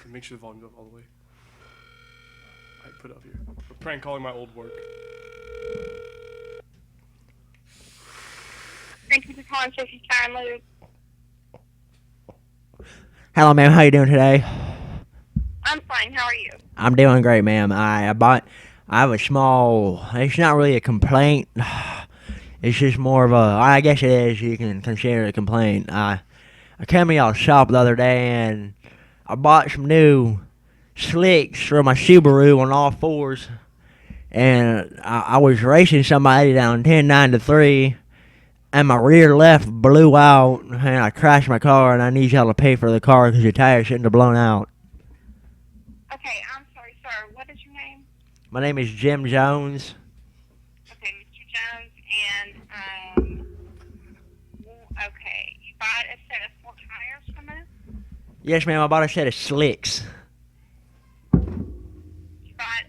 And make sure the volume's up all the way. I put it up here. We're prank calling my old work. Thank you for calling Sophie's Tire and Lube. Hello, ma'am. How you doing today? I'm fine. How are you? I'm doing great, ma'am. I have a small. It's not really a complaint. It's just more of a. I guess it is. You can consider it a complaint. I came to y'all's shop the other day and I bought some new slicks for my Subaru on all fours, and I was racing somebody down 10-9 to 3. And my rear left blew out, and I crashed my car, and I need y'all to pay for the car because the tire shouldn't have blown out. Okay, I'm sorry, sir. What is your name? My name is Jim Jones. Okay, Mr. Jones, and, okay, you bought a set of 4 tires from us? Yes, ma'am, I bought a set of slicks. You bought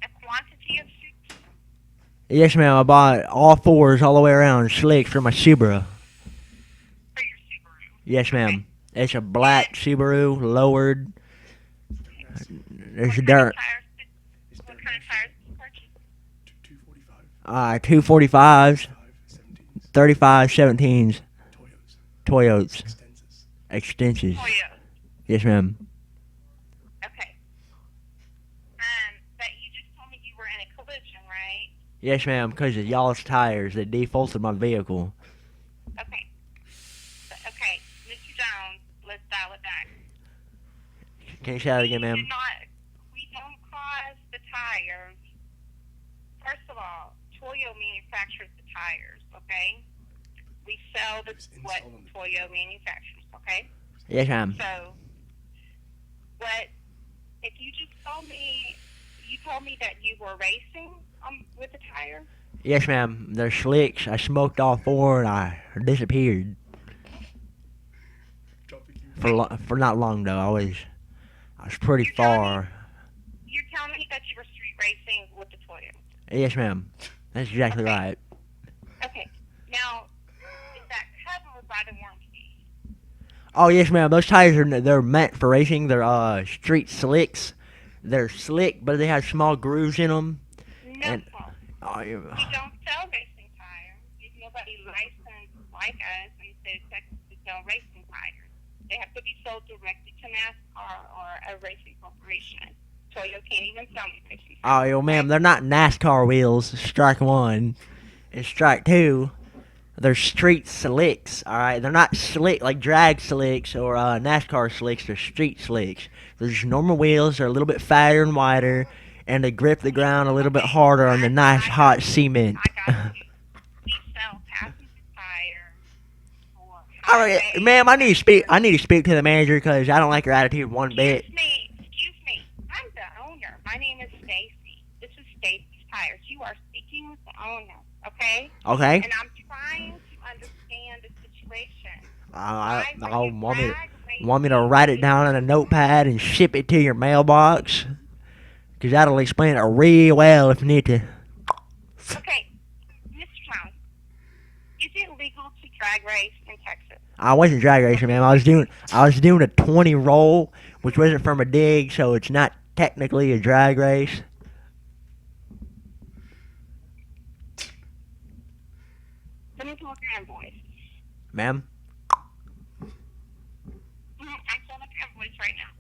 a quantity of 6? Yes, ma'am, I bought all fours all the way around slicks for my Subaru. For your Subaru? Yes, ma'am. Okay. It's a black Subaru, lowered. There's What dirt. kind of tires did you purchase? 245. 245s, 35 17s, Toyotas, extensions. Toyota. Yes, ma'am. Okay. But you just told me you were in a collision, right? Yes, ma'am, because of y'all's tires that defaulted my vehicle. Okay. Okay, Mr. Jones, let's dial it back. Can you say that again, ma'am? We don't cause the tires. First of all, Toyo manufactures the tires, okay? We sell what Toyo manufactures, okay? Yes, ma'am. So, if you just told me that you were racing with the tire? Yes, ma'am. They're slicks. I smoked all four and I disappeared. For not long though. I was pretty far. You're telling me that you were street racing with the Toyo? Yes, ma'am. That's exactly right. Okay. Now, is that covered by the warranty? Oh yes, ma'am. Those tires they're meant for racing. They're street slicks. They're slick, but they have small grooves in them. No, And we don't sell racing tires. There's nobody licensed like us in the state of Texas to sell racing tires. They have to be sold directly to NASCAR or a racing corporation. Toyo can't even sell me racing tires. oh, yo, ma'am. They're not NASCAR wheels. Strike one, and strike two. They're street slicks. All right. They're not slick like drag slicks or NASCAR slicks. They're street slicks. They're just normal wheels. They're a little bit fatter and wider, and they grip the ground a little bit harder on the nice hot cement. I got you. We sell passenger tires for All right, highway. ma'am. I need to speak to the manager because I don't like your attitude one bit. Excuse me. I'm the owner. My name is Stacy. This is Stacy's Tires. You are speaking with the owner, okay? Okay. And I'm trying to understand the situation. Want me to write it down on a notepad and ship it to your mailbox? Because that'll explain it real well if you need to. Okay, Mr. Jones, is it legal to drag race in Texas? I wasn't drag racing, ma'am. I was doing a 20 roll, which wasn't from a dig, so it's not technically a drag race. Let me pull up your invoice. Ma'am? I'm pulling up your invoice right now.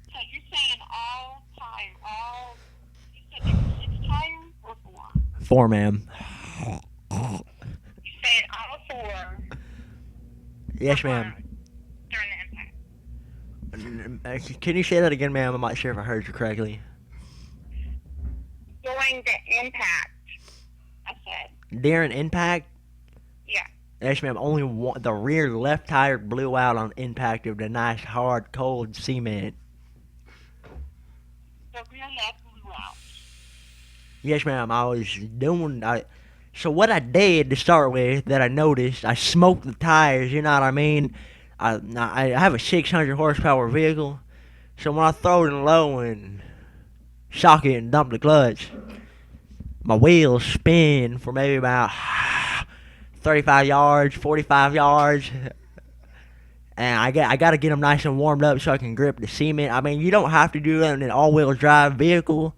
So you're saying you said there were 6 tires or 4? 4, ma'am. You said all 4. Yes, ma'am. During the impact. Can you say that again, ma'am? I'm not sure if I heard you correctly. During the impact, I said. During impact? Yeah. Yes, ma'am. Only one, the rear left tire blew out on impact of the nice, hard, cold cement. The rear left blew out. Yes, ma'am. So what I did to start with that I noticed, I smoked the tires, you know what I mean? I have a 600 horsepower vehicle, so when I throw it in low and shock it and dump the clutch, my wheels spin for maybe about 35 yards, 45 yards, and I got to get them nice and warmed up so I can grip the cement. I mean, you don't have to do that in an all-wheel drive vehicle,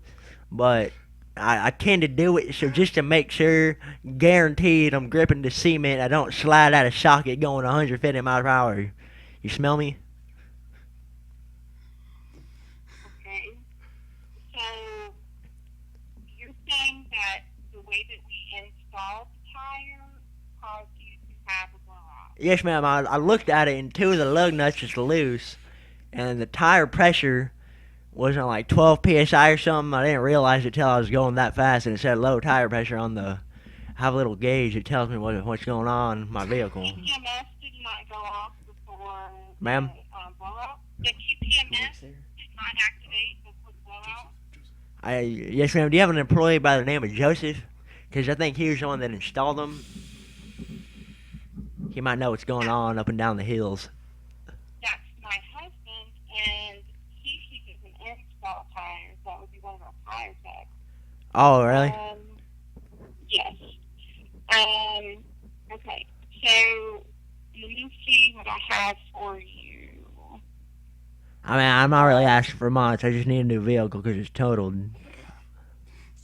but I tend to do it so just to make sure, guaranteed, I'm gripping the cement. I don't slide out of socket going 150 miles per hour. You smell me? Okay. So you're saying that the way that we installed the tire caused you to have a blowout? Yes, ma'am. I looked at it and two of the lug nuts is loose, and the tire pressure was on like 12 psi or something. I didn't realize it till I was going that fast, and it said low tire pressure on the. I have a little gauge that tells me what's going on in my vehicle. QPMS did not go off before Ma'am? the blowout. The QPMS did not activate before the blowout. Yes, ma'am. Do you have an employee by the name of Joseph? Because I think he was the one that installed them. He might know what's going on up and down the hills. That's my husband, and he doesn't install tires. That would be one of our tire techs. Oh, really? Yes. Okay. So let me see what I have for you. I mean, I'm not really asking for much. I just need a new vehicle because it's totaled.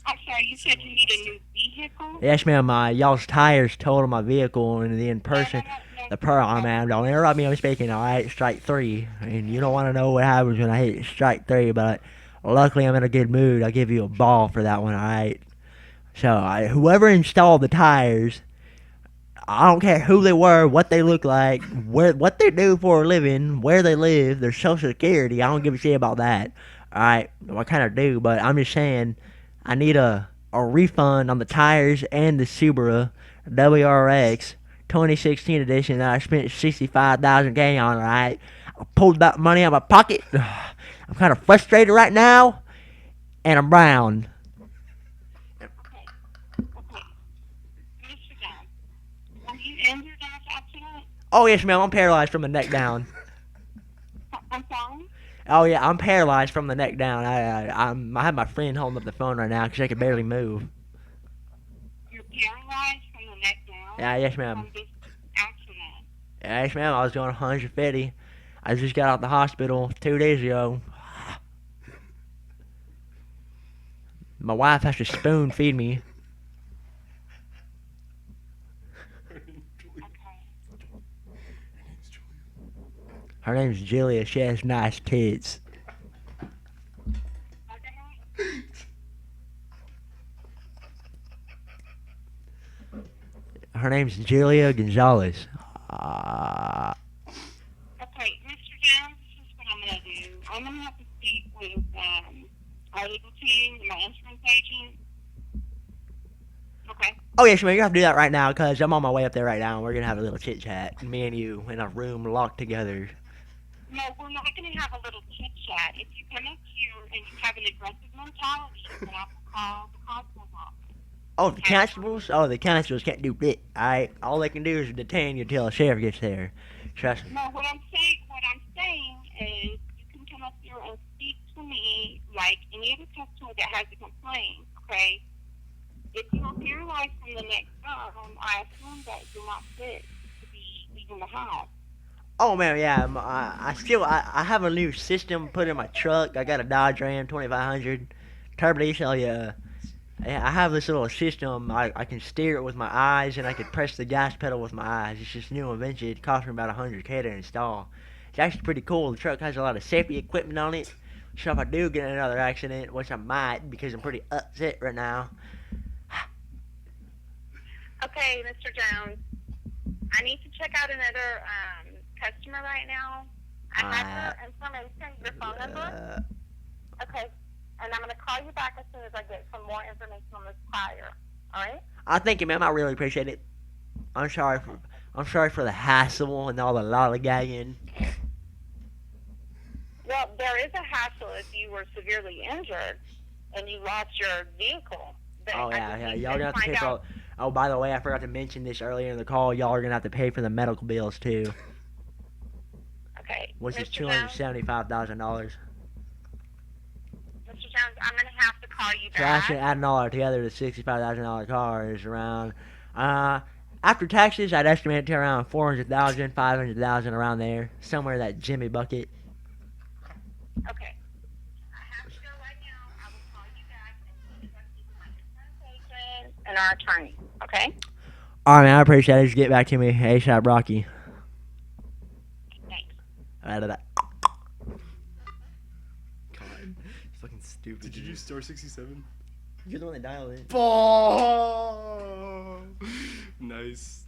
I'm sorry, you said you need a new vehicle? Yes, ma'am. Y'all's tires totaled my vehicle, and the in-person, oh, man, don't interrupt me. I'm speaking. All right, strike three. And you don't want to know what happens when I hit strike three, but luckily I'm in a good mood. I'll give you a ball for that one. All right. So whoever installed the tires, I don't care who they were, what they look like, what they do for a living, where they live, their social security. I don't give a shit about that. All right, I kind of do, but I'm just saying I need a refund on the tires and the Subaru WRX 2016 edition that I spent 65,000 K on. All right, I pulled that money out of my pocket. I'm kind of frustrated right now, and I'm brown. Injured in this accident? Oh, yes, ma'am. I'm paralyzed from the neck down. I'm sorry? Oh, yeah. I'm paralyzed from the neck down. I have my friend holding up the phone right now because I can barely move. You're paralyzed from the neck down? Yeah, yes, ma'am. From this accident? Yeah, yes, ma'am. I was going 150. I just got out the hospital 2 days ago. My wife has to spoon feed me. Her name's Julia. She has nice tits. Her name's Julia Gonzalez. Okay, Mr. Jones, this is what I'm going to do. I'm going to have to speak with our legal team, my insurance agent. Okay. Oh, yes, ma'am. You have to do that right now because I'm on my way up there right now and we're going to have a little chit chat. Me and you in a room locked together. No, we're not going to have a little chit chat. If you come up here and you have an aggressive mentality, then I will call the constable's office. Oh, the constables? Oh, the constables can't do shit. Alright, all they can do is detain you until the sheriff gets there. Trust me. No, what I'm saying is you can come up here and speak to me like any other customer that has a complaint, okay? If you're paralyzed from the neck down, I assume that you're not fit to be leaving the house. Oh, man, yeah. I have a new system put in my truck. I got a Dodge Ram 2500 turbo diesel. Yeah, I have this little system. I can steer it with my eyes, and I can press the gas pedal with my eyes. It's just new invention. It cost me about $100K to install. It's actually pretty cool. The truck has a lot of safety equipment on it. So if I do get in another accident, which I might because I'm pretty upset right now. Okay, Mr. Jones, I need to check out another customer right now. I have your information, your phone number. Okay, and I'm going to call you back as soon as I get some more information on this tire. All right? I thank you, ma'am. I really appreciate it. I'm sorry for the hassle and all the lollygagging. Well, there is a hassle if you were severely injured and you lost your vehicle. Oh, yeah. Y'all gonna have to pay for. Oh, by the way, I forgot to mention this earlier in the call. Y'all are gonna have to pay for the medical bills too. Okay. Which is Mr. $275,000. Mr. Jones, I'm going to have to call you So back. actually adding all that together, the $65,000 car is around. After taxes, I'd estimate it to around 400,000, 500,000, around there, somewhere in that Jimmy bucket. Okay. I have to go right now. I will call you back as soon as I speak to my insurance agent and our attorney. Okay? All right, man. I appreciate it. Just get back to me ASAP, Rocky. Thanks. God, fucking stupid. Did you do star 67? You're the one that dialed it. Oh, nice.